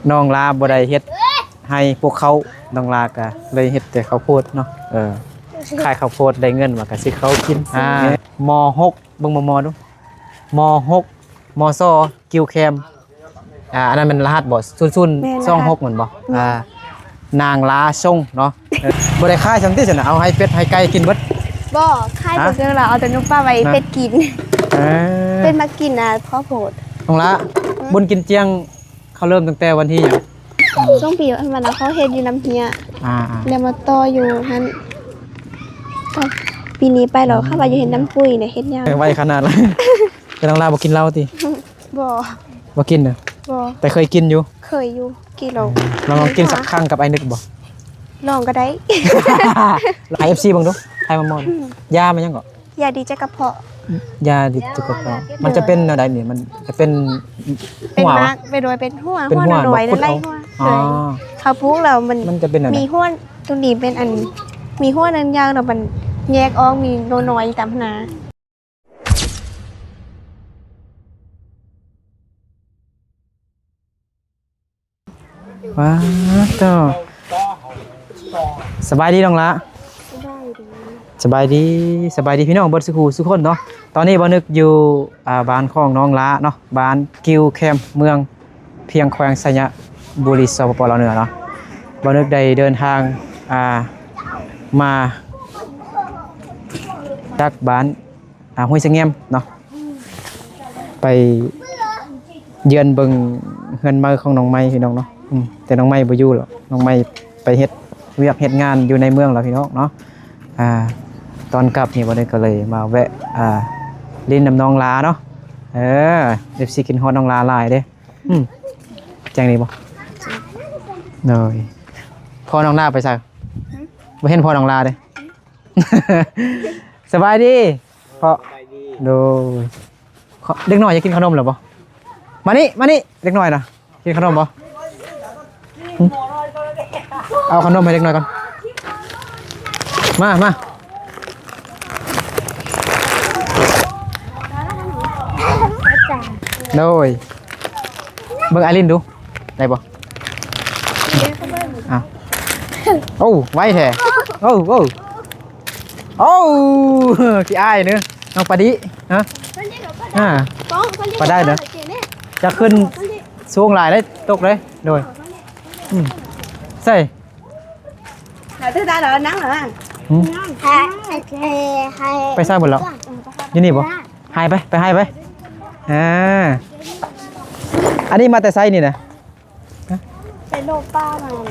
น้องลาบ่ได้เฮ็ดให้พวกเขาน้องลาก็เลยเฮ็ดแต่ข้าวโพดเนาะขายข้าวโพดได้เงินมาก็สิเขากินม.6เบิ่งม.ดูม.6 ม.ซอกิวแคมอันนั้นมันรหัสบ่0026เหมือนบ่นางลาส่งเนาะบ่ได้ขายจังซี่ซั่นน่ะเอาให้เป็ดให้ไก่กินเบิดบ่ค่ายเพิ่นเราเอาแต่นุ่มป้าไว้เป็ดกินเป็ดมากินข้าวโพดน้องละบุญกินเจียงเขาเริ่มตั้งแต่วันที่หยังช่วงปีมันเขาเฮ็ดอยู่น้ำเฮียแล้วมาต่ออยู่หั่นปีนี้ไปแล้วเข้าไปอยู่เห็นน้ำปุ้ยเนี่ยเฮ็ดยาวไวขนาดเลยแต่น้องลาบ่กินเหล้าติบ่กินเด้อบ่แต่เคยกินอยู่เคยอยู่กินแล้วลองกินสักครั้งกับไอ้นึกบ่ลองก็ได้ไอ FC เบิ่งดูไทยมามอนยามันยังก็ยาดีจะกระเพาะยาดิจุกกระมันจะเป็นอะไรนี่มันจะเป็นหัวเป็นโดยเป็นหัวโดยนั่นไล่หัวเขาพูกเรามันจะเป็นอะไรมีหัวตรงนี้เป็นอันมีหัวนั้นยาวเรามันแยกออกมีน้อยตามหนาว้าวต่อสบายดีน้องละสบายดีพี่น้องเบิดสุขสุขคนเนาะตอนนี้บ่นึกอยู่บ้านของน้องละเนาะบ้านกิวแคมเมืองเพียงแขวงสัญญบุรีสปปลาวเหนือเนาะบ่นึกได้เดินทางมาจากบ้านห้วยสะแงมเนาะไปเยือนเบิ่งเฮือนไม้ของน้องไม้พี่น้องเนาะแต่น้องไม้บ่อยู่หรอกน้องไม้ไปเฮ็ดเวียกเฮ็ดงานอยู่ในเมืองแล้วพี่น้องเนาะตอนกลับนี่วันนี้ก็เลยมาแวะลิ้นน้ำน้องลาเนาะเด็บซีกินฮอตน้องลาลายเด้แจ้งนี่บ่เลยพอน้องลาไปใส่ไม่เห็นพอน้องลาเด้สบายดีพอดูเด็กหน่อยอยากกินขนมหรือบ่มานี่เด็กหน่อยนะกินขนมบ่เอาขนมให้เด็กหน่อยก่อนมาโดยเบิ่งไอรินดูได้บ่โอ้ไวแท้โอ้ขี้อายเนื้อน้องปะดิฮะปะได้เด้อจะขึ้นสูงหลายได้ตกเลยโดยใส่thứ ta rồi nắng rồiไปใส่หมดแล้วยี่นี่บ่หายไปให้ไปอันนี้มาแต่ไซนี่นะไปโลปลา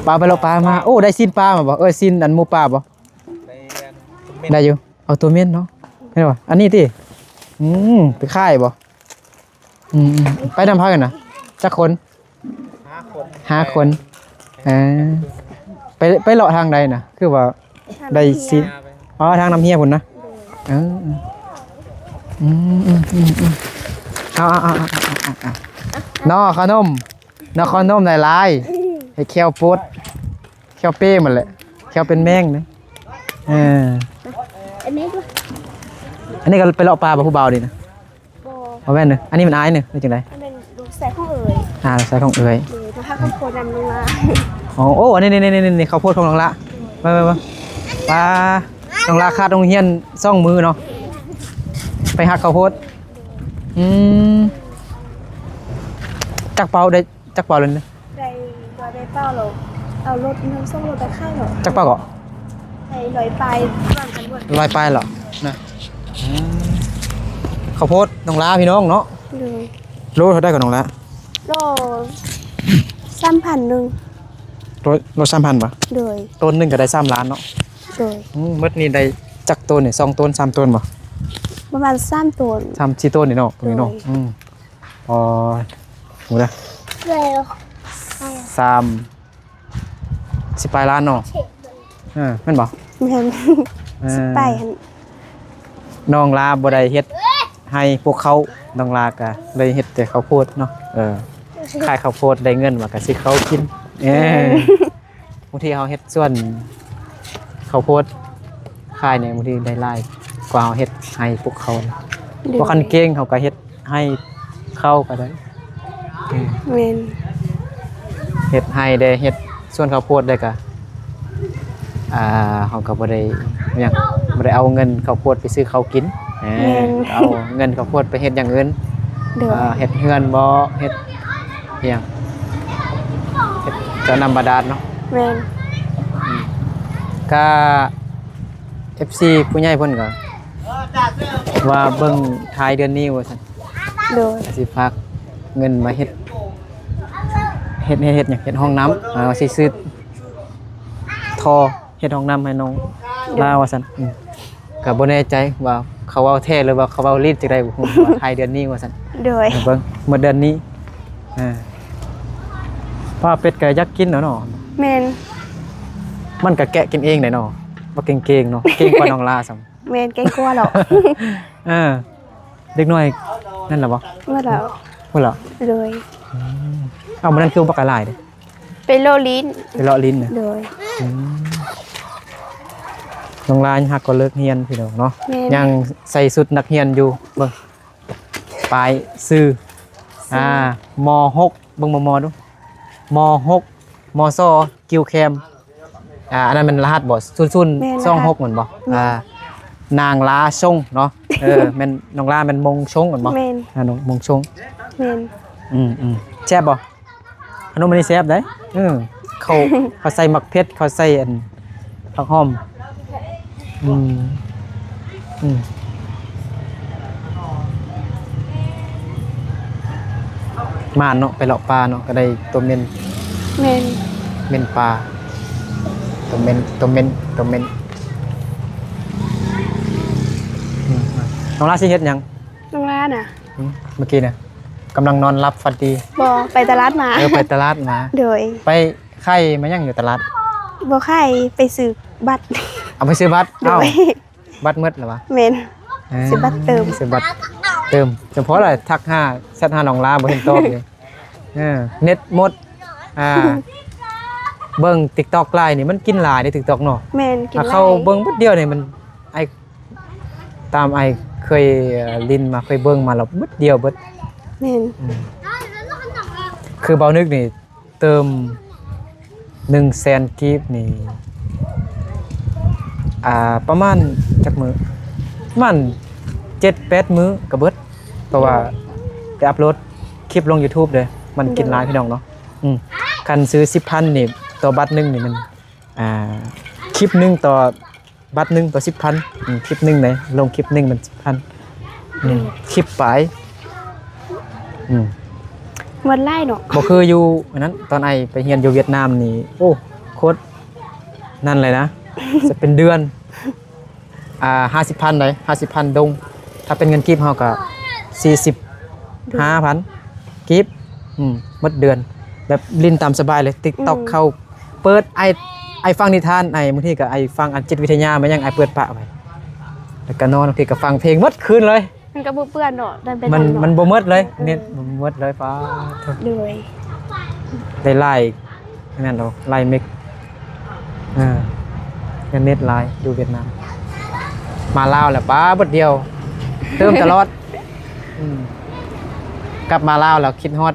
มาไปโลปลามาโอ้ได้ซินปลามาบ่ซินอันหมูปลาบ่ได้อยู่เอาตัวเมียนเนาะเห็นบ่อันนี้ติไปค่ายบ่ไปนำพากันนะจักคน5 คนไปเลาะทางใดนะคือว่าได้ซินทางน้ำเฮียพุ่นนะเอานอขนมหลายให้แควปดแควเป้หมดเลยแควเป็นแมงนะอันนี้ก็ไปเลาะปลาผู้เบาดีนะเอาแม่นนึงอันนี้มันอายนึงเป็นจังไดเป็นลูกแสกของเอ๋ยลูกแสกของเอ๋ยมาหาข้าวโพดนำลงมาโอ้อันนี้ข้าวโพดของน้องละมาปลาน้องละคาดตรงเฮียนซ่องมือเนาะไปหักข้าวโพดจักเป่าได้จักเป่าเลยนะได้เป่าหรอเอารถน้ำส้มรถไปข้างหรอจักเป่าก็ได้ลอยปลายเหรอนะข้าวโพดน้องละพี่น้องเนาะโลเท่าได้กับน้องละโล3,000นึงโล3,000ป่ะเลยต้นนึงก็ได้3 ล้านเนาะเลยมื้อนี้ได้จักต้นนี่2 ต้น3 ต้นป่ะประมาณ3 ต้น3-4 ต้นนี่เนาะตรงนี้เนาะหมูนะ10 ปลายล้านเนาะแม่นบ่แม่นไปน้องลาบ่ได้เฮ็ดให้พวกเขาน้องลาก็เลยเฮ็ดแต่ข้าวโพดเนาะขายข้าวโพดได้เงินมาก็สิเขากินบางทีเฮาเฮ็ดส่วนข้าวโพดขายเนี่ยบางทีได้หลายกว่าเฮาเฮ็ดให้พวกเขาพวกคันเก่งเขาก็เฮ็ดให้เข้าก็ได้แม่น เฮ็ดให้ได้เฮ็ดส่วนข้าวโพดได้ก็เขาก็บ่ได้หยังบ่ได้เอาเงินข้าวโพดไปซื้อข้าวกินเอาเงินข้าวโพดไปเฮ็ดอย่างอื่นเฮ็ดเฮือนบ่เฮ็ดอิหยังเฮ็ดเจ้าน้ำบาดาลเนาะแม่นก็ FC ผู้ใหญ่เพิ่นก็ว่าเบิ่งท้ายเดือนนี้ว่าซั่นโดยสิฝากเงินมาเฮ็ดหยังเฮ็ดห้องน้ำว่าสิซื้อท่อเฮ็ดห้องน้ำให้น้องลาวว่าซั่นก็บ่แน่ใจว่าเขาเว้าแท้หรือว่าเขาเว้าลีดจังได๋บ่ฮู้ว่าท้ายเดือนนี้ว่าซั่นโดยเบิ่งเมื่อเดือนนี้ป้าเป็ดก็อยากกินเนาะแม่นมันก็แกะกินเองได้เนาะบ่เก่งๆเนาะเก่งกว่าน้องลาซ้ํแม่นเก่งกว่าหรอกเด็กน้อยนั่นล่ะบ่เมื่อแล้วพุ่นล่ะเลยเอามันนั่นคือบักกะหลายเด้ไปโลลิ้นไปเลาะลิ้นเลยน้องลาฮักก็เลิกเรียนพี่น้องเนาะยังใส่ชุดนักเรียนอยู่เบิ่งปลายซื่อม.6เบิ่งม.ดูม.6 ม.ซอกิวแคมอันนั้นมันรหัสบ่0026เหมือนบ่นางลาชงเนาะแม่นน้องลาแม่นมงชงเหมือนบ่น้องมงชงแม่นแซ่บบ่ขนมอันนี้แซ่บได้เขาใส่หมักเพชรเขาใส่อันผักหอมมาเนาะไปเลาะปลาเนาะก็ได้ตัวเม่นปลาตัวเม่นน้องลาสิเฮ็ดหยังน้องลาน่ะเมื่อกี้น่ะกำลังนอนรับฝันดีบ่ไปตลาดมาไปตลาดมาโดยไปไข่มายังอยู่ตลาดบ่ไข่ไปซื้อบัตรเอาไปซื้อบัตรบัตรมืดเหรอวะแม่นซื้อบัตรเติมเฉพาะอะไรทัก5แชท5น้องลาบ่เห็นตอบเลยเน็ตหมดเบิ่ง TikTok ไลน์นี่มันกินหลายใน TikTok เนาะแม่นกินหลายเข้าเบิ่งบัดเดียวนี่มันตามเคยลิ้นมาเคยเบิ่งมาแล้วบัดเดียวเบิดแม่นคือเบานึกนี่เติม100,000กีบนี่ประมาณจักมื้อประมาณ 7-8 มื้อก็เบิดเพราะว่าไปอัปโหลดคลิปลง YouTube เด้มันกินหลายพี่น้องเนาะคันซื้อ 10,000 นี่ต่อบัตรนึงนี่มันคลิปนึงต่อบัตรนึงต่อ 10,000 คลิปนึงไหนลงคลิปนึงมัน 10,000 คลิปปลายวันไล่เนาะบ่คืออยู่อันนั้นตอนไปเรียนอยู่เวียดนามนี่โอ้โคตรนั่นเลยนะจะเป็นเดือน50,000ได้ 50,000 ดงถ้าเป็นเงินกีบเฮาก็45,000กีบหมดเดือนแบบลิ้นตามสบายเลย TikTok เข้าเปิดไอฟังนิทานบางทีก็ฟังอันจิตวิทยามายังเปิดปะไว้แล้วก็นอนบางทีก็ฟังเพลงหมดคืนเลยมันก็บ่เปื้อนเนาะมันบ่หมดเลยเน็ตบ่หมดเลยฟ้าเลยไล่นั่นเนาะไล่เมกเน็ตไลน์ดูเวียดนามมาลาวแหละป้าบดเดียวเติมตลอดกลับมาลาวแล้วคิดฮอด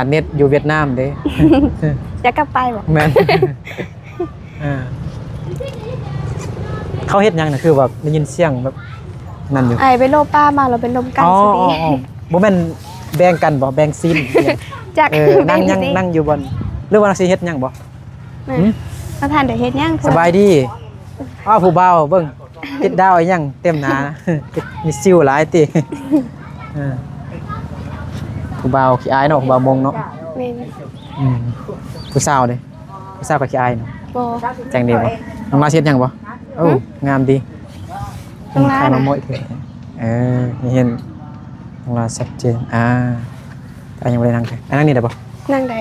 เน็ตอยู่เวียดนามเด้จะกลับไปบ่แม่นเขาเฮ็ดหยังน่ะคือแบบได้ยินเสียงแบบนั่นอยู่ไปโลป้ามาเราเป็นลมกันสิบ่แม่นแบ่งกันบ่แบ่งซีนจักนั่งอยู่บนหรือว่าสิเฮ็ดหยังบ่มาทานได้เฮ็ดหยังสบายดีผู้บ่าวเบิ่งติดดาวอีหยังเต็มหน้ามีซิวหลายติผู้บ่าวขี้อายเนาะผู้บ่าวมงเนาะแม่นผู้สาวเด้ผู้สาวก็ขี้อายเนาะบ่แจ้งดีบ่น้องมาเฮ็ดหยังบ่โอ้งามดีต้องลามาม้อยคือนี่เห็นต้องลาชัดเจนยังบ่ได้นั่งนั่งนี่ได้บ่นั่งได้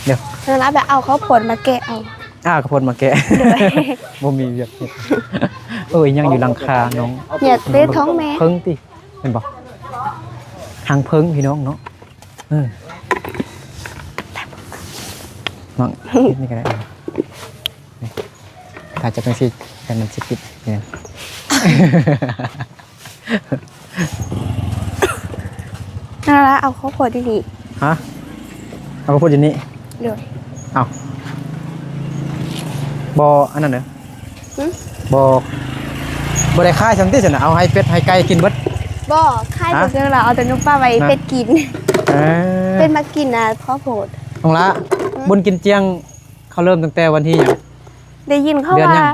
เดี๋ยวแล้วแบบเอาข้าวผลมาแกะเอาข้าวโพดมาแกะบ่มีเวียกเฮ็ดยังอยู่หลังคาน้องอย่าเต้ท้องแม่เพิ่งติเห็นบ่ทางเพิ่งพี่น้องเนาะมั่งนี่ก็ได้ถ้าจะเป็นสิแต่มันสิปิดเนี่ยนั่นละเอาข้าวโพดอยู่นี่เอาข้าวโพดอยู่นี่เดี๋ยว เอาบ่อันนั้นเด้อ หึ บ่ได้ค่ายซั่นติซั่นน่ะเอาให้เป็ดให้ไก่กินเบิด บ่ค่ายตัวเดียวเราเอาแต่นมป้าไว้เป็ดกิน เออ เป็นมากินนะพ่อโพด น้องละบุญกินเจียงเขาเริ่มตั้งแต่วันที่หยัง ได้ยินเขา เดือน ว่า ยัง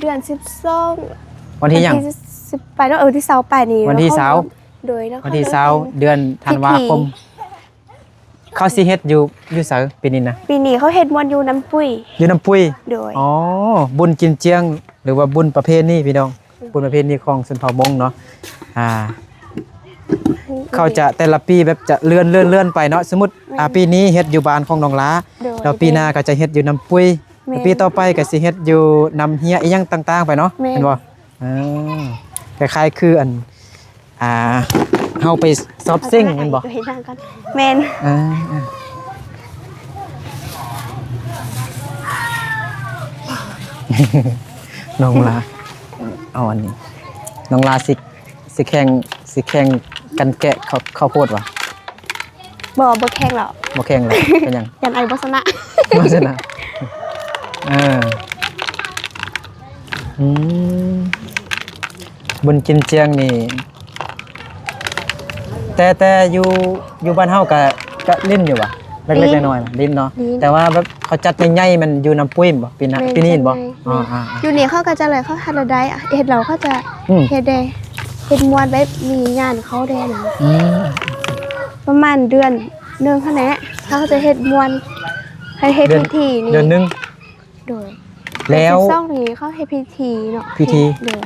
เดือน12 วันที่หยัง 10ไปแล้วที่20ไปนี่ วันที่ แล้ เสาร์ โดยแล้ว วันที่20เดือนธันวาคมเขาสิเฮ็ดอยู่ไสปีนี้นะ ปีนี้เขาเฮ็ดมวนอยู่น้ำปุ้ย อยู่น้ำปุ้ย โดย อ๋อบุญกินเจียงหรือว่าบุญประเพณีพี่น้องบุญประเพณีของชนเผ่ามงเนาะเขาจะแต่ละปีแบบจะเลื่อนไปเนาะสมมุติปีนี้เฮ็ดอยู่บ้านของน้องล้า โดย แล้วปีหน้าก็จะเฮ็ดอยู่น้ำปุ้ย แม่น ปีต่อไปก็สิเฮ็ดอยู่น้ำเฮียอีหยังต่างๆไปเนาะ แม่น เห็นบ่คล้ายๆคืออันเฮาไปซอบซิ่งแม่นบ่ เห็นทางกันแม่น น้องลาเอาอันนี้น้องลาสิแข่งกันแกะข้าวโพดวะ บ่แข่งหรอก บ่แข่งเลยเป็นหยัง ยันไอ้บ่ชนะ บ่ชนะอืมบุญกินเจียงนี่แต่อยู่บ้านเฮาก็ลิ้นอยู่วะเล็กๆน้อยๆน่ะลิ้นเนาะแต่ว่าแบบเขาจัดใหญ่ๆมันอยู่น้ำปุ้ยบ่ปีนี้เห็นบ่อ๋อ อยู่นี่เขาก็จะเลยเขาฮัลโหลได้เฮ็ดเราเขาจะ เฮ็ดได้เฮ็ดมวนไว้มีงานเขาได้นะประมาณเดือนหนึงเท่านั้นเขาจะเฮ็ดมวนให้เฮ็ดพิธีนี่ เดือนนึง โดย แล้ว 12นี่เขาเฮ็ดพิธีเนาะ พิธี โดย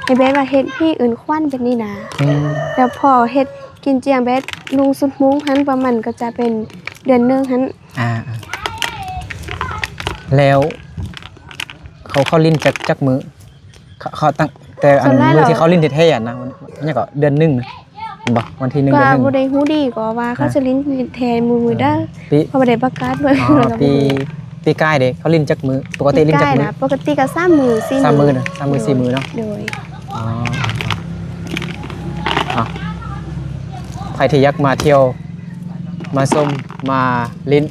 ให้เบสว่าเฮ็ดพี่อื่นควันเป็นนี่นะ แต่พอเฮ็ดกินเจียงเบสลุงสุดมุ้งหันประมาณก็จะเป็นเดือนหนึงหัน แล้วเขาลิ้นจักมือเขาตั้งแต่อันมือที่เขาลิ้นเท่ๆนะมันก็เดือนนึงนะบอกวันที่1 ก็ เดือน บ่ได้ฮู้ดีก็ว่าเขาจะลิ้นแทนมือเด้อ ปี เพราะบ่ได้ประกาศไว้ ปีกายเด้เขาลิ้นจักมือปกติลิ้นจักมือ ปกติก็3มือ4 3 มือนะ3 มือ 4 มือเนาะ โดย ใครที่อยากมาเที่ยวมาชมมาลิ้น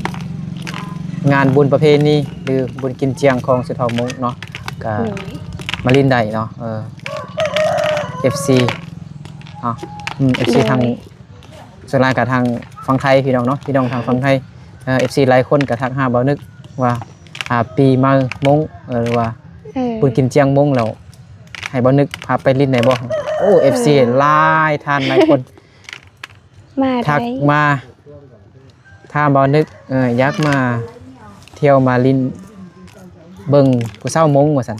งานบุญประเพณีหรือบุญกินเจียงของสุเทามงเนาะก็ โดย มาลินได้เนาะFC FC ทางส่วนรายกับทางฝั่งไทยพี่น้องเนาะพี่น้องทางฝั่งไทยFC หลายคนกับทางหาบ่นึกว่าปีมามงหรือว่าบุญกินเจียงมงแล้วให้บ่นึกพาไปลินไหนบ่โอ้ FC หลายท่านหลายคน มา ทัก ได้ มาถ้าบ่นึกอยากมาเที่ยวมาลินเบิ่งผู้เฒ่ามงว่าซั่น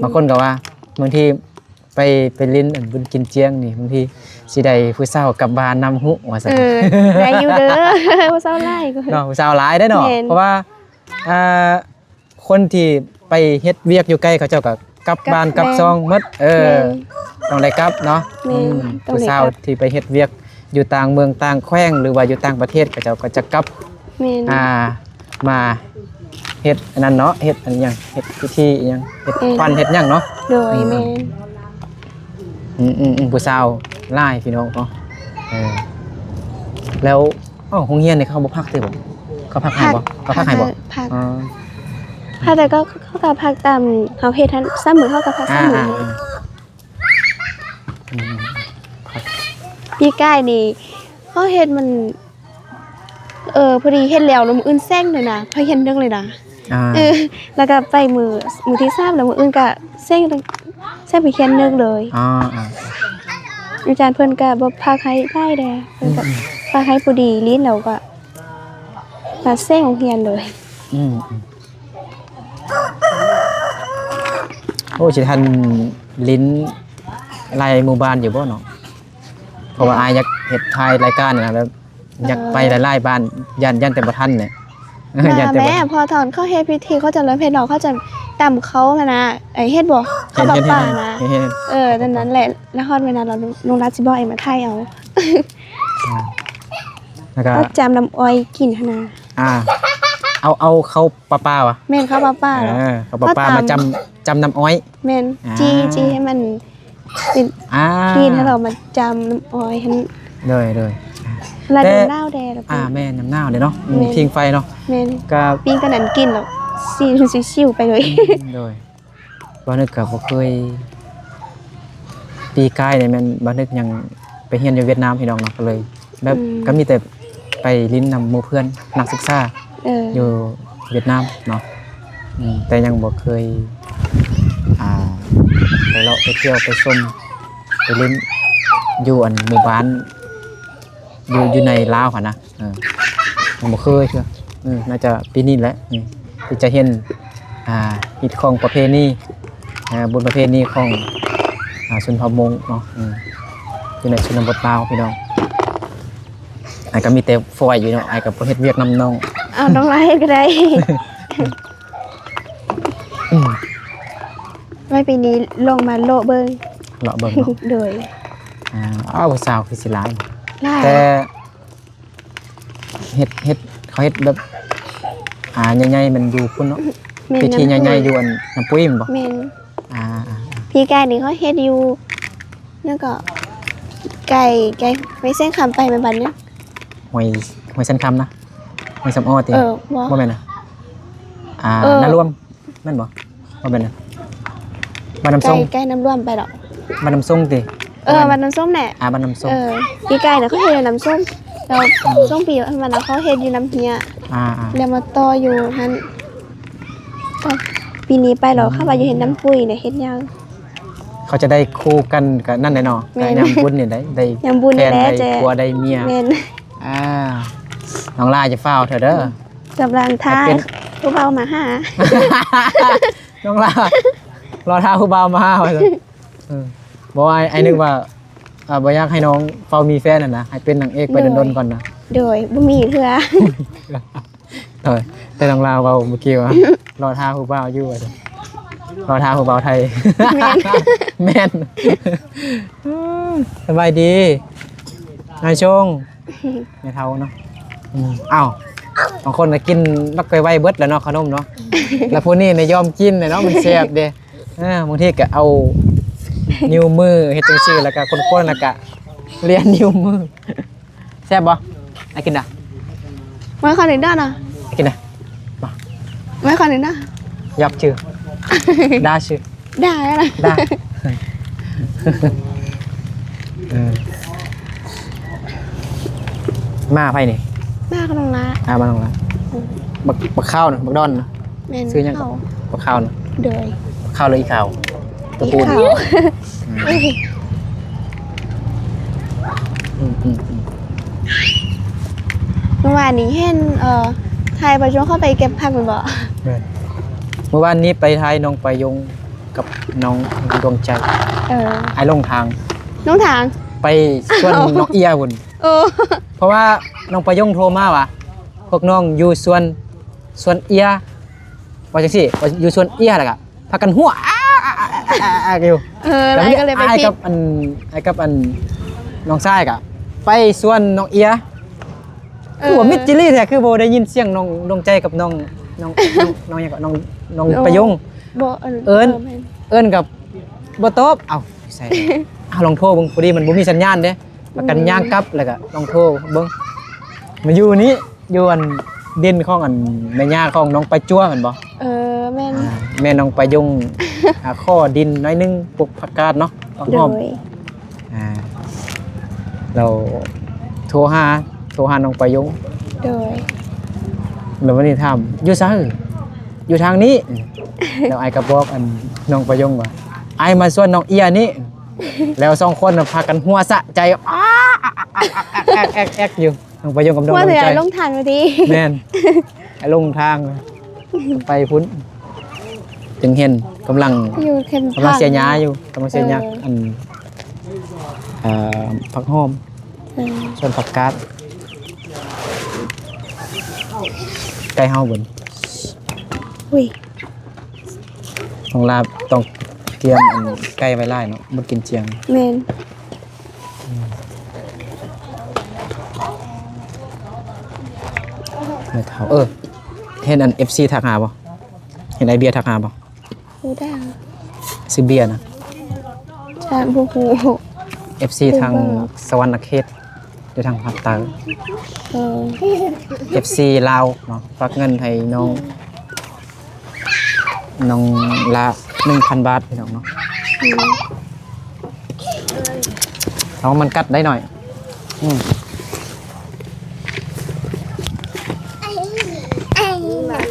บางคนก็ว่าบางทีไปลิ้นบุญกินเจียงนี่บางทีสิได้ผู้สาวกลับบ้านนำหุว่าซั่น ได้อยู่เด้อ บ่เศร้าหลายก็ เนาะผู้สาวหลายได้เนาะ แม่น เพราะว่าคนที่ไปเฮ็ดเวียกอยู่ใกล้เขาเจ้าก็กลับบ้านกลับซองหมดต้องได้กลับเนาะ แม่นต้อง ผู้ ได้ สาว กลับ ที่ไปเฮ็ดเวียกอยู่ต่างเมืองต่างแขวงหรือว่าอยู่ต่างประเทศเขาเจ้าก็จะกลับ แม่น มาเฮ็ดอันนั้นเนาะเฮ็ดอันหยังเฮ็ดพิธีอิหยังเฮ็ดควันเฮ็ดหยังเนาะ โดยแม่น ผู้สาวหลายพี่น้องเนาะแล้วโรงเรียนนี่เขาบ่พักติบ่เขาพักให้บ่เขาพักให้บ่ พัก อ๋อ พักแต่ก็เขาก็พักตามเขาเฮ็ดทันซ้ำมื้อเขาก็พักซ้ำมื้อพี่ก้ายนี่เขาเฮ็ดมันพอดีเฮ็ดแล้วแล้วมื้ออื่นแซงเลยนะพอเฮ็ดเรื่องเลยนะแล้วก็ไปมื้อที่3แล้วมื้ออื่นก็แซงไปเขียนนึงเลย อาจารย์เพิ่นก็บ่พาใครได้แดเพิ่นก็พาใครผู้ดีลิ้นแล้วก็มาแซงโรงเรียนเลย โอ้สิทันลิ้นรายหมู่บ้านอยู่บ่เนาะเพราะว่าอายอยากเฮ็ดถ่ายรายการนะแล้วอยากไปหลายๆบ้านย่านแต่บ่ทันเนี่ยย่านแต่บ่ แม่พอตอนเขาเฮ็ดพิธีเขาจะเริ่มเฮ็ดดอกเขาจะตำเขามานะไอ้เฮ็ดบ่เขาบักป่านะนั่นนั้นแหละแล้วฮอดเวลาเราลงรัฐสิบ่ไอ้มาไทยเอา แล้วก็ ก็จำน้ำอ้อยกินหั่นน่ะ เอาเข้าป้าๆว่ะ แม่นเขาป้าๆเหรอ เขาป้ามาจำน้ำอ้อย แม่นจี้ให้มันเป็นกินให้เรามาจำน้ำอ้อยให้ เลย ลา แต่ ดูหน้าแดด แม่น้ำหนาวเด้เนาะพิงไฟเนาะ แม่น ก็ ปิ้งกันนั้นกินแล้วชิวๆไปเลย โดยบ่นึกก็บ่เคยปีกายเนี่ยมันบ่นึกยังไปเรียนอยู่เวียดนามพี่น้องเนาะก็เลยแบบก็มีแต่ไปลิ้นนำหมู่เพื่อนนักศึกษาอยู่เวียดนามเนาะแต่ยังบ่เคยไปเลาะไปเที่ยวไปชมไปลิ้นอยู่อันหมู่บ้านอยู่ในลาวค่ะนะยังบ่เคยเชื่อน่าจะปีนี้แหละที่จะเห็นฮิตของประเพณีบุญประเพณีของชนเผ่ามงเนาะอยู่ในชนบทลาวพี่น้องไอ้ก็มีแต่ฟอยอยู่เนาะไอ้กับเฮ็ดเวียกนำน้องเอาน้องไล่ก็ได้ไม่ปีนี้ลงมาโลเบิ่งเนาะโดยผู้สาวคือสิหลาย แต่ เฮ็ดเขาเฮ็ดแบบใหญ่ๆมันอยู่พุ่นเนาะพิธีใหญ่ๆอยู่อันน้ำปุ้ยมันบ่แม่นพี่ไก่นี่เขาเฮ็ดอยู่แล้วก็ไก่ไม่เส้นคำไปมันบัดเนี้ยหวยเส้นคำนะหวยสำอ้อติบ่แม่นน่ะน้ารวมแม่นบ่บ่แม่นน่ะบ้านน้ำส้มไก่น้ำรวมไปดอกบ้านน้ำส้มติบ้านน้ำส้มแหละบ้านน้ำส้มพี่ไก่น่ะเขาเฮ็ดน้ำส้มแล้วส้มปีมันน่ะเขาเฮ็ดอยู่น้ำเฮียแล้วมาต่ออยู่หั่นปีนี้ไปแล้วเข้าไปอยู่เห็นน้ำปุ้ยเนี่ยเฮ็ดยังเขาจะได้คู่กันกับนั่นแหละเนาะยามบุญเนี่ยได้ยามบุญเนี่ยได้ผัวได้เมียน้องลาจะเฝ้าเถอะเด้อกำลังท้าผู้เบามาหาน้องลารอท้าผู้เบามาหาว่าบอกไอ้นึกว่าบ่อยากให้น้องเฝ้ามีแฟนนะให้เป็นนางเอกไปดนๆก่อนนะโดยบ่มีเถื่อแต่น้องลาเว้าเมื่อกี้ว่ารอท้าผู้เบาอยู่ว่ารอท้าผู้เบาไทยแม่นสบายดีนายชงไม่เท่าเนาะอ้าวบางคนกินนักไก่ไว้เบิดแล้วเนาะขนมเนาะแล้วพวกนี้ยอมกินเลยเนาะมันแซ่บเด้บางทีก็เอานิ้วมือเฮ็ดจังซี่แล้วก็คนๆแล้วก็เลียนนิ้วมือแซ่บบ่ไอ้กินน่ะไม่ขอหนึ่งด้านน่ะไอ้กินน่ะมาไม่ขอหนึ่งด้านยับชื่อด่าชื่อด่าอะไรด่ามาไผนี่มาขนมละมาขนมละบักข้าวน่ะบักดอนน่ะซื้อยังบักข้าวน่ะเดยข้าวเลยอีข้าวตะปูนเมื่อวานนี้เห็นไทยประชุมเข้าไปเก็บผักมันบ่เมื่อวานนี้ไปไทยน้องไปยงกับน้องดวงใจไอ้ลงทางไปส่วนน้องเอียบุญเพราะว่าน้องไปยงโทรมาว่ะพวกน้องอยู่ส่วนเอียว่าจังซี่อยู่ส่วนเอียแหละก็พากันหัวอยู่แล้วก็เลยไปไอ้กับอันน้องชายก็ไปส่วนน้องเอียคือว่ามิดจิลี่แท้คือบ่ได้ยินเสียงน้องดวงใจกับน้องหยังก็น้องประยงบ่เอิ้นกับบ่ตอบเอ้าใส่ลองโทรเบิ่งพอดีมันบ่มีสัญญาณเด้ประกันย่างกลับแล้วก็ลองโทรเบิ่งมาอยู่นี้อยู่อันดินของอันแม่ย่าของน้องไปจั่วแม่นบ่แม่น้องไปยงข้อดินน้อยนึงปลูกผักกาดเนาะหอมเราโทรหาน้องไปยงแล้ววันนี้ถามอยู่ซ้ายอยู่ทางนี้แล้วไอ้ก็บอกอันน้องไปยงว่าไอ้มาส่วนน้องเอียนี่แล้วสองคนพากันหัวสะใจแอกอยู่น้องไปยงกับน้องใจลงทางพอดีแม่นไอ้ลงทางไปพุ่นจึงเห็นกำลังเสียหญ้าอยู่กำลังเสียหญ้าอันผักหอมส่วนผักกาดไก่เฮาบนของลาต้องเตรียมไก่ไว้ไล่เนาะมันกินเจียงแม่นไม่เท่าเห็นอัน FC ทักหาบ่เห็นไอเบียร์ทักหาบ่รู้ได้ซื้อเบียร์นะใช่พวก FC ทางสวรรค์เขต ด้วยทางภาคใต้ เออ FC ลาวเนาะฝากเงินให้น้องละ 1,000 บาทพี่น้องเนาะ อืม เอามันกัดได้หน่อย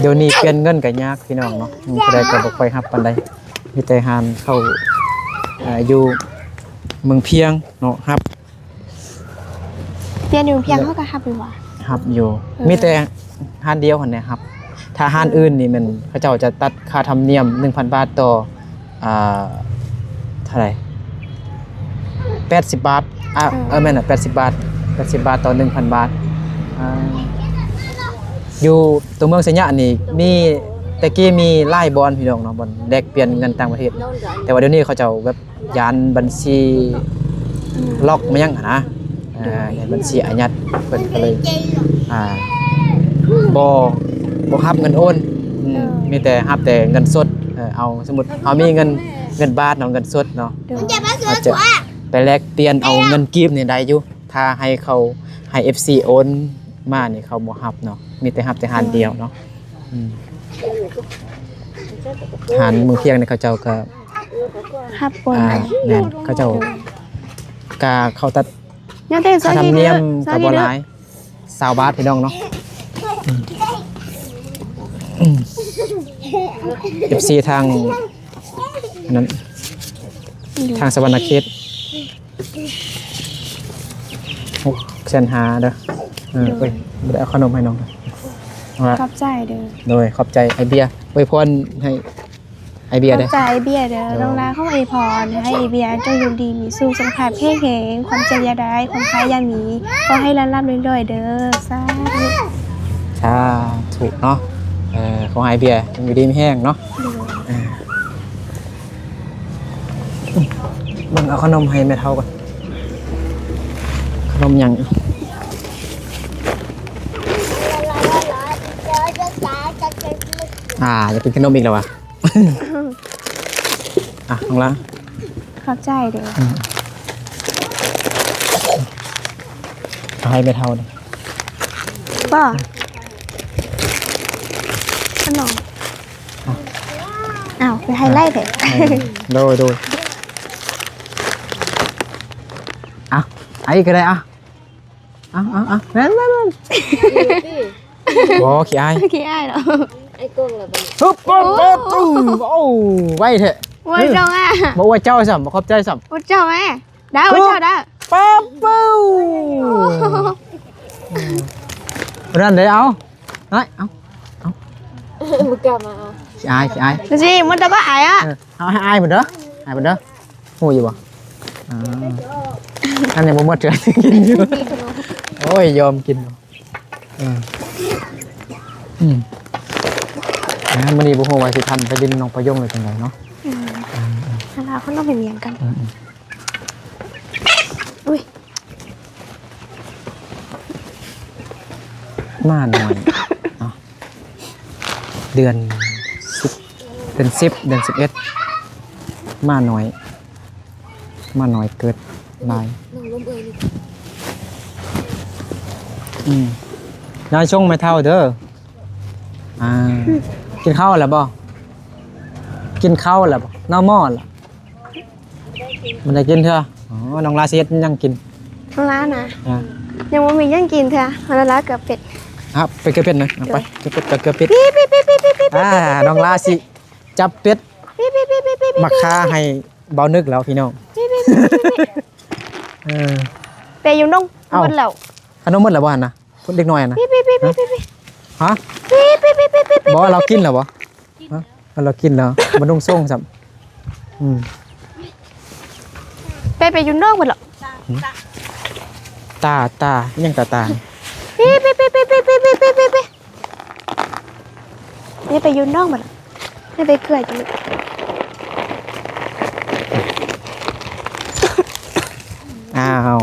เดี๋ยวนี้เปลี่ยนเงินก็ยากพี่น้องเนาะผู้ใดก็บ่ค่อยรับปานใดมีแต่หานเข้าอยู่เมืองเพียงเนาะครับ เรียนอยู่เพียงเท่ากับฮับอยู่ว่ะ ครับอยู่มีแต่ห้านเดียวหั่นแหละครับถ้าห้านอื่นนี่มันเขาเจ้าจะตัดค่าธรรมเนียม 1,000 บาทต่อเท่าไหร่80 บาทแม่นน่ะ80 บาท80 บาทต่อ 1,000 บาทอยู่ตัวเมืองสัญญานี่มีแต่กี้มีไล่บอลพี่น้องเนาะบอลแลกเปลี่ยนเงินต่างประเทศแต่ว่าเดี๋ยวนี้เขาเจ้าแบบยานบัญชีล็อกมายังนะยานบัญชีอายัดเพิ่นก็เลยบ่รับเงินโอนมีแต่รับแต่เงินสดเอาสมมุติเอามีเงินบาทเนาะเงินสดเนาะอาจจะไปแลกเปลี่ยนเอาเงินกีบนี่ได้อยู่ถ้าให้เขาให้ FC โอนมานี่เขาบ่รับเนาะมีแต่รับแต่หารเดียวเนาะหารมือเพียงนี่เขาเจ้าก็ ฮับปน แม่นเขาเจ้ากาเขาตัด ยังเต้น ค่าธรรมเนียมก็บ่หลาย20 บาทพี่น้องเนาะFC ทางนั้นทางสวรรณเขต6 แสนหาเด้อเอ้ยบ่ได้เอาขนมให้น้องเอาละ ขอบใจเด้อ โดยขอบใจไอเบียร์อวยพรให้ไอเบียร์ ข เด้ อบใจเบียร์เด้อน้องลาเข้าอวยพรให้เบียร์เจ้าอยู่ดีมีสู้สุขภาพแข็งแรงความเจ็บอย่าได้ความคล้ายอย่างนี้ขอให้ร่ำๆรวยๆเด้อสาธุ ถ้าถูกเนาะของไอเบียร์อยู่ดีไม่แห้งเนาะเบิ่งเอาขนมให้แม่เฒ่าก่อนขนมหยังจะเป็นขนมอีกแล้ววะ น้องละ ขอบใจเด้อ เอาให้แม่เฒ่าเด้อ ป่ะขนมอ้าวไปไฮไลท์เถอะ โดยไอ้ก็ได้นั่นโอ้ขี้อาย ไม่คิดอ้ายหรอ ฮึบโอ้ไว้เถอะ ว่าเจ้าอ่ะ บอกว่าเจ้าสัมบอกขอบใจสัม ว่าเจ้าแม่ดาวว่าเจ้าดาว ป๊าปูนั่นเดี๋ยวเอามึงกลับมาเอา ขี้อาย ดูสิมันจะก็อายอ่ะ เอาให้อายเหมือนเด้อหูอยู่บ่อันนี้บ่หมดเถื่อนกินอยู่โอ้ยยอมกินมันนี่บ่ฮู้ว่าสิทันไปดินน้องประยงเลยจังไดเนาะ นั่นล่ะเขาต้องเป็นเมียงกันอุ้ย มาหน่อยเนาะเดือน10เดือน11มาหน่อยเกิดลาย น้องล้มเอ่ยนี่ นายชงไม่เท่าเด้อกินข้าวแล้วบ่น้ำหม้อล่ะมันได้กินเถอะน้องลาเซียยังกิน น้องร้านนะยังว่ามีย่างกินเถอะมันละกับเป็ด ครับไปเกลือเป็ดหน่อยไปเกลือเป็ดกับเกลือเป็ด ปี๊น้องลาสิจับเป็ดมาฆ่าให้เบานึกแล้วพี่น้อง เป็ดอยู่น้องหมดแล้ว ขนมหมดแล้วบ่หั่นนะคนเด็กน้อยนะฮะบ่เรากินแล้วบ่ฮะเรากินแล้วมันต้องส่งซ้ำ เป็ดอยู่น้องหมดแล้ว ตายังตา ปี๊นี่ไปอยู่น้องหมดแล้วนี่ไปเกลือจังเลย อ้าว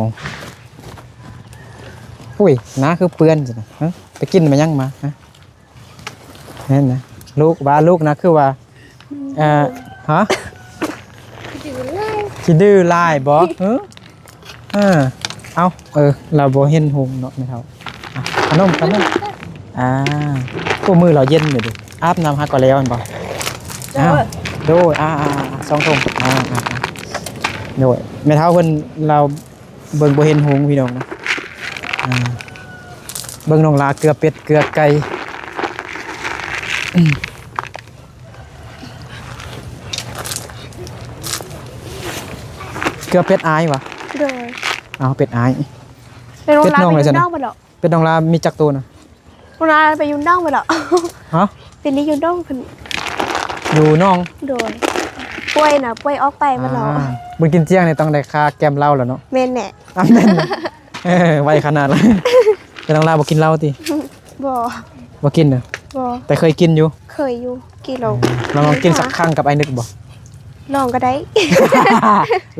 อุ้ยน้าคือเปื้อนสินะไปกินมายังมาฮะนั่นนะลูกนะคือว่าฮะขี้ดื้อลายบ่ เอ้าเราบ่เห็นหงเนาะแม่เฒ่าอ่ะขนมตัวมือเราเย็นอยู่ดิอาบน้ำฮักก็แล้วอันบ่อ้าวโดยสองถุงโดยแม่เฒ่าเพิ่นเราเบิ่งบ่เห็นหงพี่น้องนะเบิ่งน้องลาเกลือเป็ดเกลือไก่เกลือเป็ดอายวะ โดย เอาเป็ดอาย ไปโรงแรม เป็ดน้อง ไป เลย ยุ่ สิ น นะ น้องไปหรอ เป็ดน้องลามีจักตัวนะ โรงแรมไปยุ่นน้องไปหรอ ฮะ เป็นนี้ยุ่นน้องเพิ่น อยู่น้อง โดยป่วยน่ะป่วยออกไปมาหรอ บุญกินเจียงเนี่ยต้องได้ค่าแกมเหล้าแล้วเนาะ แม่นแหน่ อันนั้นน่ะไวขนาดเลยเป็ดน้องลาบ่กินเหล้าติ บ่ บ่กินเด้อ บ่ แต่เคยกินอยู่ เคยอยู่กี่โล ลองกินสักครั้งกับไอ้นึกบ่ ลองก็ได้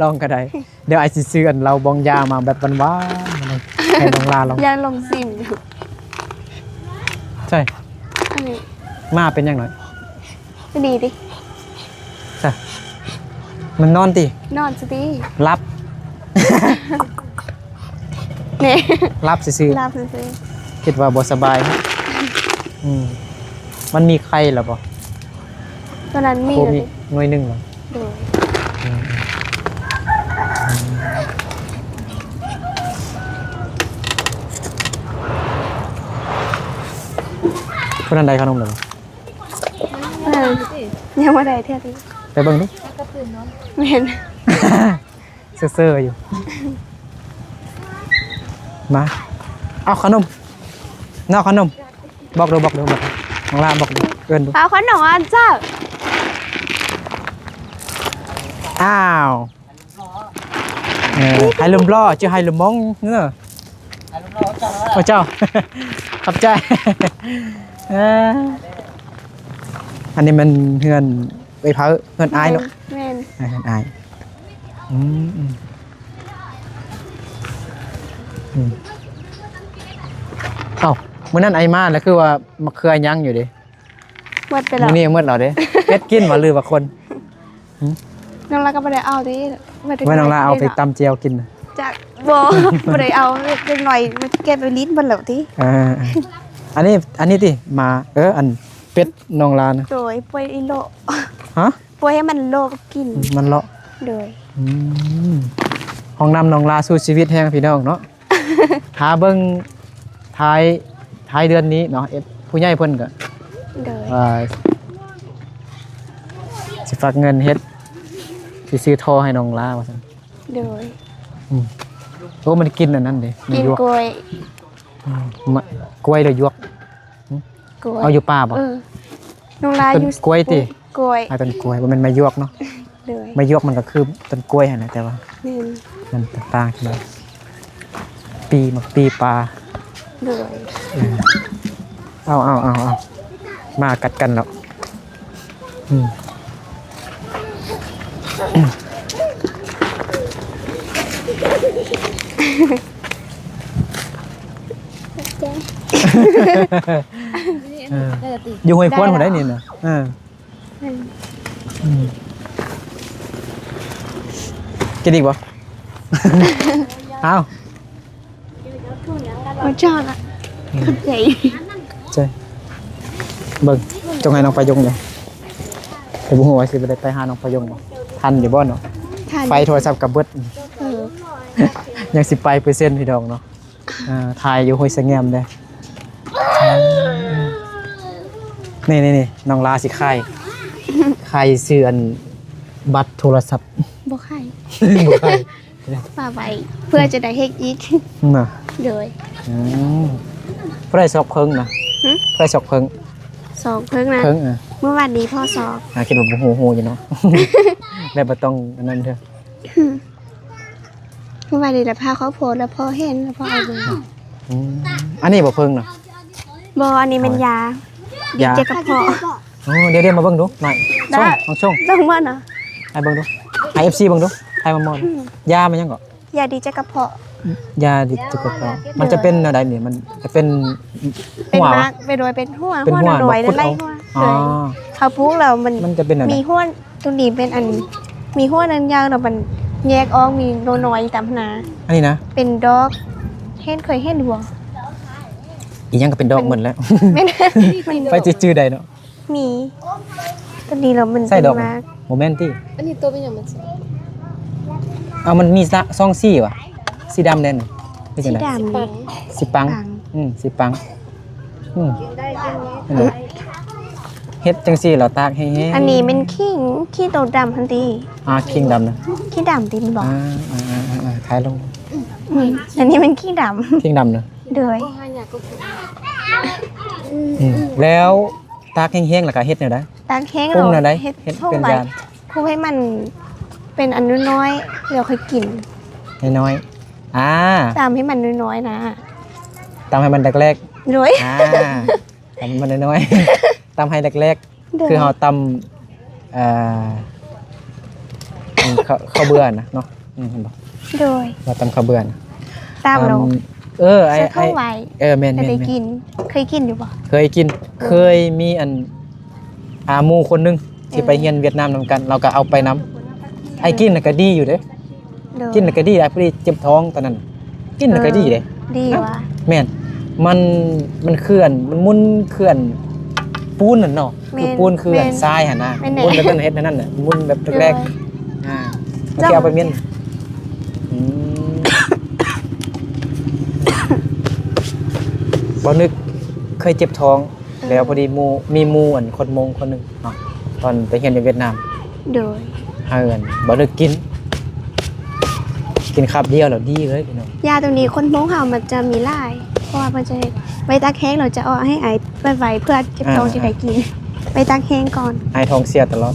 ลองก็ได้เดี๋ยวไอ้สิซื้ออันเราบองยามาแบบหวานๆให้น้องลาลอง ยังลองซิมอยู่ ใช่ อันนี้ มาเป็นยังไง ก็ดีดิ ใช่มันนอนติ นอนสิดิ รับ แหน่ รับซื่อ ลาบซื่อ ๆคิดว่าบ่สบายมันมีไข้เหรอบ่ ๆตอนนั้นมี โค เล มี ย หน่วยหนึงเหรอ โดย คนนั้นใดขนมเหรอ ยังบ่ได้เท่านี้ ไปเบิ่งดิ แม่น เซ่อๆอยู่ มาเอาขนมนอกขนมบอกดูน้องลาบอกดูเอิ้นดู เอาขนมอันเจ้า อ้าวไฮลมล้อชื่อไฮลมมองเงื้อโอ้เจ้า ขอบใจ อันนี้มันเฮือนไปเผาเฮือนอายเนาะ แม่น เฮือนอายอืมเอ้ามื้อนั้นไอมาแล้วคือว่ามะเขือยังอยู่ดิ หมดไปแล้ว มื้อนี้หมดแล้วเด้เป็ดกินบ่ลือว่าคน น้องลาก็บ่ได้เอาดิ ว่าน้องลาเอาไปตำเจียวกินน่ะ จากบ่บ่ได้เอาเล็กน้อยมันเก็บไว้ลิ้นบ่แล้วติ อันนี้ติมาอันเป็ดน้องลานะ โดยป่วยอีโล ฮะ ป่วยให้มันโลก็กิน มันเลาะ โดย ห้องน้ำน้องลาสู้ชีวิตแห้งพี่น้องเนาะ หาเบิ่งท้ายเดือนนี้เนาะผู้ใหญ่เพิ่นก็ โดย สิฝากเงินเฮ็ดสิซื้อท่อให้น้องลาว่าซั่น โดย โอ้มันกินอันนั้นเด้มัน กิน ยวก กล้วย กล้วยหรือยวก กล้วย เอาอยู่ป่าบ่ น้องลา เป็น อยู่ กล้วยติ กล้วย ต้นกล้วยบ่แม่นไม้ยวกเนาะ โดย ไม้ยวกมันก็คือต้นกล้วยหั่นน่ะแต่ว่า แม่น มันต่างกันเลยปีปลา โดย เอามากัดกันแล้วอยู่ห้วยควนหัวได้นี่นะกินอีกบ่เอา โอ้เจ้าละขอบใจ ใช่เบิ่งจงให้น้องไปยงเลยแต่บุหัวาสิไปได้ไปหาน้องไปยงบ่ทันอยู่บ่เนาะ ทาน ไฟโทรศัพท์กับเบิด ยัง10%พี่น้องเนาะถ่ายอยู่ห้วยสะแงมเด้นี่น้องลาสิค่ายซื้ออันบัตรโทรศัพท์ บ่ไข่ บ่ค่าย ฝากไว้เพื่อจะได้เฮ็ดอีก น่ะ โดย ผู้ใดสอบเพิ่งนะผู้ใดสอบเพิ่ง สองเพิ่งนะ เพิ่ง เมื่อวานนี้พ่อสอบ คิดว่าโหอยู่เนาะ ได้บ่ต้องอันนั้นเด้อ เมื่อวานนี้แล้วพาเขาโพสต์แล้วพ่อเห็นแล้วพ่อเอามา อันนี้บ่เพิ่งเนาะ บ่อันนี้มันยาดี ยา เจกับพ่อ เดี๋ยวมาเบิ่งดูหน่อย ได้ ช่อง ต้องมาเนาะ ให้เบิ่งดูให้ FC เบิ่งดูให้มามอนยามันยังก็ ยาดีเจกับพ่อย าดิจิตอลมันจะเป็นอะไรนี่มันจะเป็น เป็น หัว มากไปโดยเป็นหัว เป็นหัว โดย แบบ นั่นไร พุด หัว อ๋อ เขาพุกเรามัน มันจะเป็นอะไร มีหัวตรงนี้เป็นอันมีหัวนั้นยาวเรามัน แยกออกมีโนน้อยตามนา อันนี้นะ เป็นดอกเคยเห็นบ่ อีหยังก็เป็นดอกหมดแล้ว แม่น ไปจื้อๆได้เนาะ มีตัวนี้เรามัน ใส่ดอก มาก โมเมนต์ที่ อันนี้ตัวเป็นอย่างมันสิ เอามันมีซองสีว่ะสีดำแน่นนี่ สี จังได๋ ดำ ปัง สิปัง ปัง สิปังนั่นแหละเฮ็ดจังซี่เราตากแห้งๆ อันนี้เป็นขี้ตัวดำทันที คิงดำนะ ขี้ดำตีมันบอก ท้ายลง อันนี้เป็นขี้ด คิงดำนะ ำเลย ก็ห้าอย่างก็คือ แล้วตากแห้งๆแล้วก็เฮ็ดแนวใด ตากแห้ง ปรุงแนวใด เฮ็ด เฮ็ด ท่อง เป็น ไว้ จาน คลุกให้มันเป็นอันน้อยๆเราค่อยกิน น้อยๆ ตามให้มันน้อยๆนะ ตำให้มันแรก โดย ๆตำให้มันน้อยๆตำให้แรกๆคือเฮาตำข้าวเบื่อนะเนาะเห็นบ่ โดย เราตำข้าวเบื่อนะ ตามเรา ไอ้ จะเข้าไว้ แม่น จะได้ ๆ กิน เคยกินอยู่ปะ เคยกินเคยมีอันหมู่คนหนึงที่ไปเรียนเวียดนามนำกัน เราก็เอาไปนํไอ้กินน่ะก็ดีอยู่เด้ โดย กินน่ะก็ดีได้พอดีเจ็บท้องตอนนั้นกินน่ะก็ดีเด้ ดีว่ะ แม่นมันเคลื่อนมันหมุนเคลื่อนปูนน่ะเนาะคือปูนเคลื่อนทรายหั่นน่ะปูนแบบนั้นเฮ็ดนั่นน่ะหมุนแบบแรกๆแล้วก็เอาไปเมียนอืมบ่นึกเคยเจ็บท้อง แล้วพอดีมีหมู่อันคนมงคนหนึงเนาะตอนไปเรียนในเวียดนาม โดย เฮาอันบ่นึกกินคับเดียวแล้วดีเลยพี่น้อง ยาตัวนี้คนมงเฮามันจะมีลาย เพราะว่ามันจะไว้ตากแห้งเราจะเอาให้ไอไว้เพื่อเก็บท้องจะได้กินไปตากแห้งก่อน ไอท้องเสียตลอด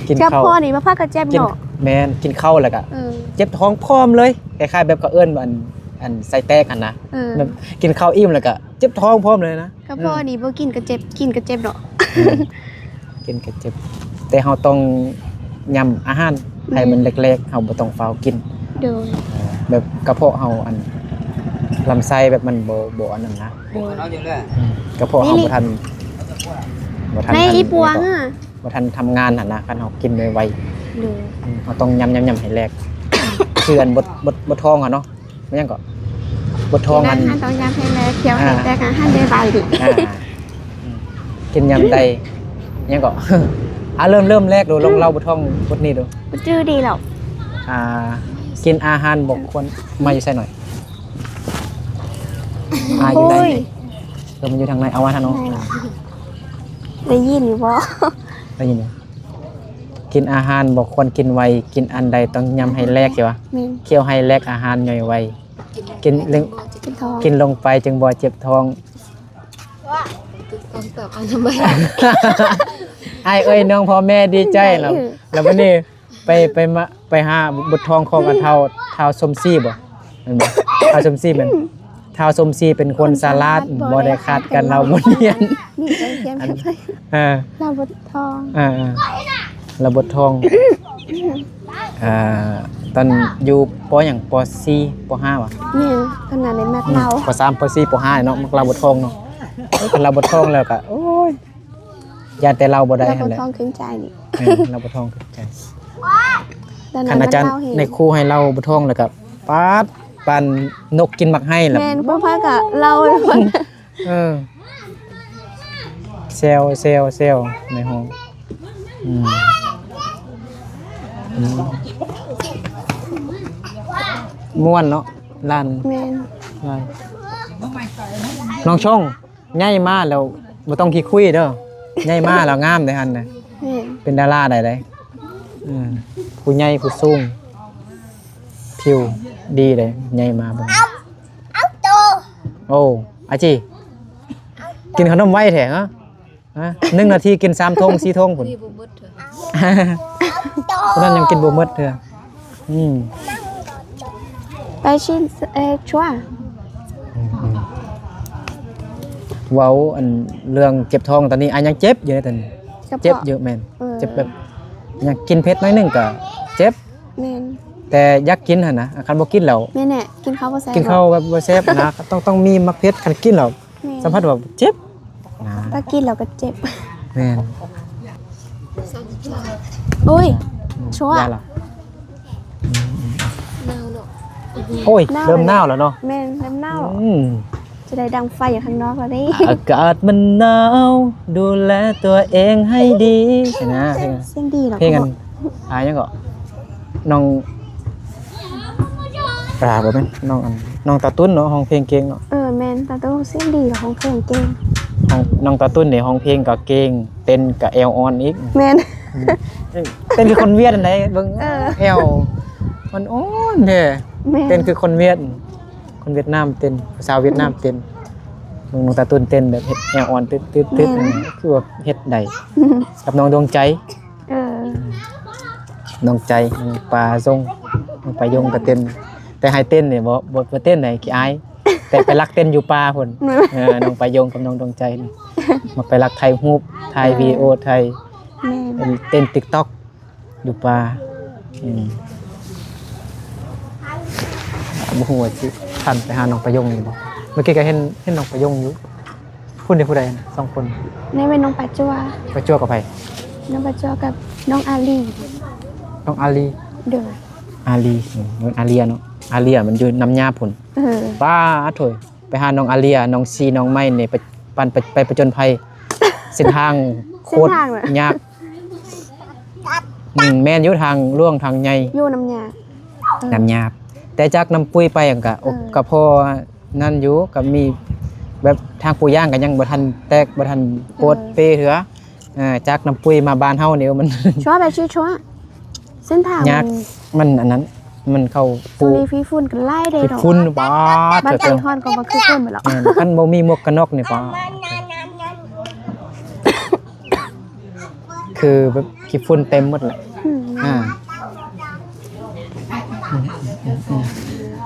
กิน เจ้า ข้าว พ่อนี่มาพากับเจ็บ กิน เนาะ แม่นกินข้าวแล้วก็ เออ เจ็บท้องพร้อมเลยคล้ายๆแบบเขาเอิ้นว่าอันไส้แตกอันนะ เออ แบบกินข้าวอิ่มแล้วก็เจ็บท้องพร้อมเลยนะ ก็พ่อนี่บ่กินก็เจ็บกินก็เจ็บเนาะ กินก็เจ็บ แต่เฮาต้องยำอาหารให้มันเล็กๆเฮาบ่ต้องเฝ้ากิน โดย แบบกระเพาะเฮาอันลำไส้แบบมันบ่อันนั้นนะ โดย กระเพาะเฮาบ่ทัน ในอีปวงอ่ะ บ่ทันทำงานหั่นนะคันเฮากินไว โดย ๆเฮาต้องยำให้แลก คืออันบดทองอ่ะเนาะมันยังก็บดทอง กิน อั อาน หารต้องยำให้แล้วเคี้ยวให้แต่อาหารได้บายดิ อ่ากินยำใดยังก็ เริ่มแรกดูลองเล่าบดทองบดนี้ดู มันจื้อดีแล้ว กินอาหารบอกคนมาอยู่ใส่หน่อยอยู่ได้ โอ้ย มันอยู่ทางไหนเอาว่าทางโน้น ได้ยินอยู่บ่ ได้ยินไหมกินอาหารบอกคนกินไวกินอันใดต้องยำให้แลกใช่ปะ แม่น เคี่ยวให้แลกอาหารย่อยไวกินลง กินทอง กินลงไปจึงบ่เจ็บท้อง ตึกตอนเติบอันทำไม ไอ้เอ้ยน้องพ่อแม่ดีใจแล้ววันนี้ไปหาบุตรทองของอันเท้าสมซีบ่แม่นบ่เท้าสมซีแม่นเท้าสมซีเป็นคนสาลาดบ่ได้คาดกันเราบ่เรียน นี่ใจเทียมไป อ่า เราบดทอง ระบดทองตอนอยู่ปหยังป .4 ป .5 ว่ะ แม่นขนาดในแม็กเรา ป .3 ป .4 ป .5 เนาะมักระบดทองเนาะเป็นระบดทองแล้วก็โอ้ยยานแต่เราบ่ได้ เราบ หั่น ด แหละ ทองขึ้นใจนี่ ระบดทองคือใจ ตอน คั นั้น น อาจารย์ เล่าเห็น ในครูให้เราบดทองแล้วก็ปาดปันนกกินมักให้แล้ว แม่นพ่อพากับเราคน เออเซลในห้องอืมม่วนเนาะร้าน แม่น น้องช่องใหญ่มาแล้วบ่ต้องขี้คุยเด้อใหญ่มาแล้วงามเด้อหั่นน่ะ แม่น เป็นดาราได้เลยผู้ใหญ่ผู้สูงผิวดีเลยใหญ่มาเบิ่งโอ้อาจีกินขนมไวแท้ฮะ1 นาทีกิน3 ธง 4 ธงพุ่น พี่บุบดเถอะ คนนั้นยังกินบ่หมดเด้ออืม ไปชินชัว เว้าอันเรื่องเจ็บท้องตอนนี้ยังเจ็บอยู่ในตอนนี้ กระ เจ็บ เพาะ เยอะแม่นเจ็บแบบอยากกินเผ็ดน้อยหนึงก็เจ็บ แม่น แต่อยากกินหั่นนะคันบ่กินแล้ว แม่นแน่กินข้าวบ่แซ่บ กินข้าวแบบบ่แซ่บนะ ต้องมีมักเผ็ดคันกินแล้ว แม่น สัมผัสแบบเจ็บนะ ถ้ากินแล้วก็เจ็บ แม่น 33 โอ้ยชัว ยาล่ะ หนาวเนาะ โอ้ยเริ่มหนาวแล้วเนาะ แม่นเริ่มหนาว อืม จะได้ดังไฟอยู่ข้างนอกแล้วนี่ อากาศมันหนาวดูแลตัวเองให้ดีใช่นะเพลง เสียงดีเนาะ เพลงกันยังก็น้องปลาบ่แม่นน้องตาตุ้นเนาะห้องเพลงเก่งเนาะ แม่นตาตู้เสียงดีเนาะของเพลงเก่ง ห้องน้องตาตุ้นนี่ห้องเพลงก็เก่งเต้นก็แอวอ่อนอีก แม่น เต้นคือคนเวียดอันใดเบิ่ง เออ แอวมันอ่อนแท้ แม่น เต้นคือคนเวียดคนเวียดนามเต้นภาษาเวียดนามเต้นน้องตาตุ้นเต้นแบบเฮ็ดแอวอ่อนตึ๊ดๆคือว่าเฮ็ดได้กับน้องดวงใจ เออ น้องใจน้องปลาส่งน้องปลายงก็เต้นแต่ให้เต้นเนี่ยบ่เต้นไหนขี้อายแต่ไปรักเต้นอยู่ป่าพุ่นน้องปลายงกับน้องดวงใจนี่มาไปรักถ่ายรูปถ่ายวีดีโอถ่าย แม่น เต้น TikTok อยู่ป่าบ่ฮู้ว่าสิทันไปหาน้องปลายงนี่บ่เมื่อกี้ก็เห็นน้องปลายงอยู่พุ่นได้ผู้ใดนะสองคน ในเป็นน้องปัจจัว ไปจั่วกับไผ น้องปัจจัวกับน้องอาลี น้องอาลี เด้อ อาลีน้องอาเลียเนาะอาเลียมันอยู่น้ำยาพุ่น ป้าโถยไปหาน้องอาเลียน้องซีน้องไม้เนี่ยไปปั่นไปประจนภัย เส้นทางโคตรยากแม่นอยู่ทางล่วงทางใหญ่ อยู่น้ำยา น้ำยาบแต่จากน้ำปุ้ยไปอย่างกะพอนั่นอยู่กับมีแบบทางปูย่างกันยังบ่ทันแตกบ่ทันโปดเปเถือจากน้ำปุ้ยมาบ้านเฮาเนี่ยมัน ชัวแบบชัวเส้นทาง ยากมันอันนั้นมันเข้า ตรง ปู นี้ฟีฝุ่นกันไล่ได้ คือ เนาะ ฝุ่นป้า บ้าน เถ ไก่ อะ ทอนก็มาคือคนเหมือนเรา คันบ่มีหมวกกันน็อกนี่ป้าคือแบบขี้ฝุ่นเต็มหมดแหละ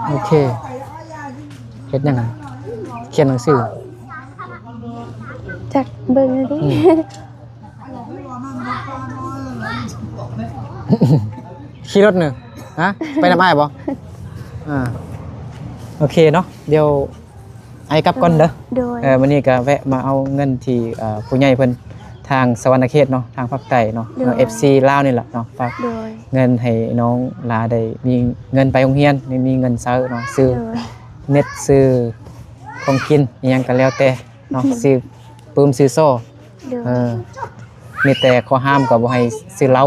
โอเคเฮ็ดยังไงเขียนหนังสือ จากเบิ่งดิ ขี่รถหนึ่งฮะไปน้ำอ้ายบ่โอเคเนาะเดี๋ยวไอ้กลับก่อนเด้อ โดย วันนี้ก็แวะมาเอาเงินที่ผู้ใหญ่เพิ่นทางสวรรณเขตเนาะทางภาคใต้เนาะ FC ลาวนี่แหละเนาะฝาก โดย เงินให้น้องลาได้มีเงินไปโรงเรียนมีเงินซื้อเนาะซื้อ โดย เน็ตซื้อของกินอิหยังก็แล้วแต่เนาะซื้อปื้มซื้อโซ่ โดย มีแต่ข้อห้ามก็บ่ให้ซื้อเหล้า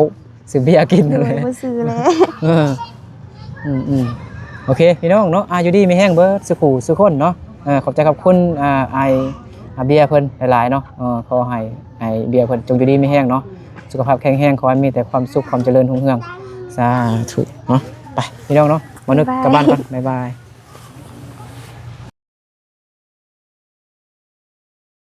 ซื้อเบียร์กิน โด เลย ย บ่ซื้อแล้ว โอเคพี่น้องเนาะอยู่ดีมีแห้งเบิดสุขุสุคนเนาะขอบใจขอบคุณไอเบียร์เพิ่นหลายๆเนาะขอให้ไอเบียร์เพิ่นจงอยู่ดีมีแห้งเนาะสุขภาพแข็งแรงขอให้มีแต่ความสุขความเจริญรุ่งเรืองสาธุเนาะไปพี่น้องเนาะมานึกกลับบ้านก่อนบ๊ายบาย